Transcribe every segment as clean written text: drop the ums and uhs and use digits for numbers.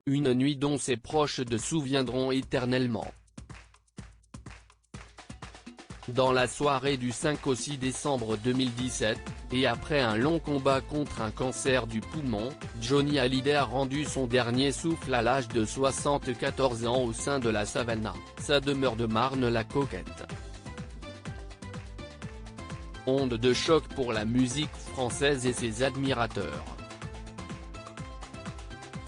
une nuit dont ses proches se souviendront éternellement. Dans la soirée du 5 au 6 décembre 2017, et après un long combat contre un cancer du poumon, Johnny Hallyday a rendu son dernier souffle à l'âge de 74 ans au sein de la Savannah, sa demeure de Marne-la-Coquette. Onde de choc pour la musique française et ses admirateurs.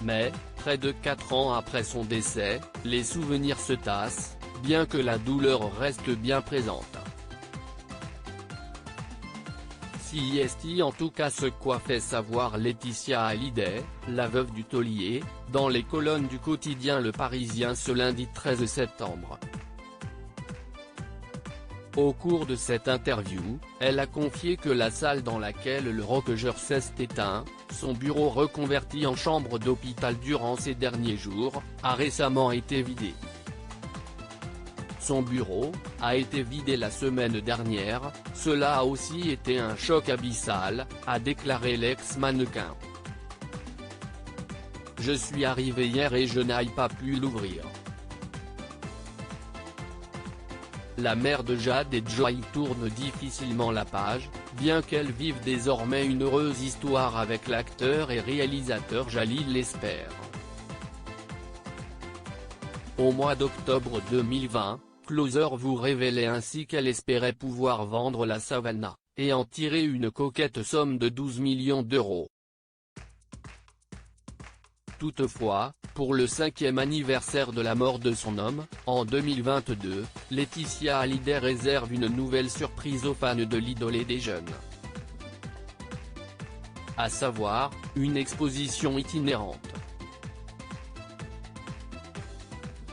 Mais, près de 4 ans après son décès, les souvenirs se tassent, bien que la douleur reste bien présente. C'est en tout cas ce qu'a fait savoir Laetitia Hallyday, la veuve du taulier, dans les colonnes du quotidien Le Parisien ce lundi 13 septembre. Au cours de cette interview, elle a confié que la salle dans laquelle le rockeur s'est éteint, son bureau reconverti en chambre d'hôpital durant ces derniers jours, a récemment été vidé. Son bureau a été vidé la semaine dernière, cela a aussi été un choc abyssal, a déclaré l'ex-mannequin. Je suis arrivé hier et je n'ai pas pu l'ouvrir. La mère de Jade et Joy tourne difficilement la page, bien qu'elle vive désormais une heureuse histoire avec l'acteur et réalisateur Jalil Lesper. Au mois d'octobre 2020, Closer vous révélait ainsi qu'elle espérait pouvoir vendre la Savannah, et en tirer une coquette somme de 12 millions d'euros. Toutefois, pour le 5e anniversaire de la mort de son homme, en 2022, Laetitia Hallyday réserve une nouvelle surprise aux fans de l'idole et des jeunes. À savoir, une exposition itinérante.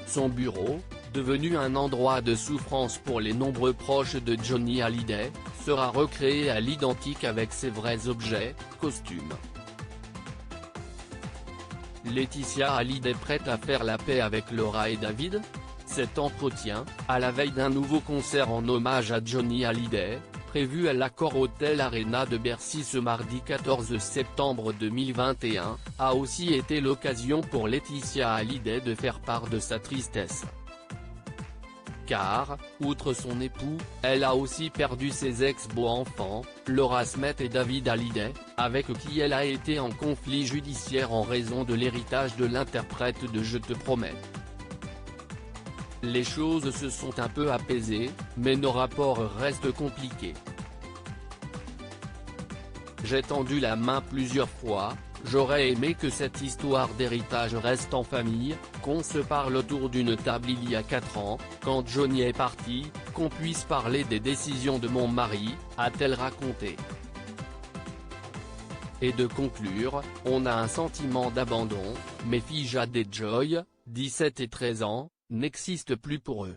Son bureau, devenu un endroit de souffrance pour les nombreux proches de Johnny Hallyday, sera recréé à l'identique avec ses vrais objets, costumes. Laetitia Hallyday prête à faire la paix avec Laura et David? Cet entretien, à la veille d'un nouveau concert en hommage à Johnny Hallyday, prévu à l'Accor Hotel Arena de Bercy ce mardi 14 septembre 2021, a aussi été l'occasion pour Laetitia Hallyday de faire part de sa tristesse. Car, outre son époux, elle a aussi perdu ses ex-beaux-enfants, Laura Smet et David Hallyday, avec qui elle a été en conflit judiciaire en raison de l'héritage de l'interprète de Je te promets. Les choses se sont un peu apaisées, mais nos rapports restent compliqués. J'ai tendu la main plusieurs fois, j'aurais aimé que cette histoire d'héritage reste en famille, qu'on se parle autour d'une table il y a 4 ans, quand Johnny est parti, qu'on puisse parler des décisions de mon mari, a-t-elle raconté. Et de conclure, on a un sentiment d'abandon, mes filles Jade et Joy, 17 et 13 ans, n'existent plus pour eux.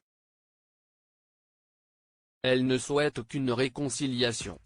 Elle ne souhaite qu'une réconciliation.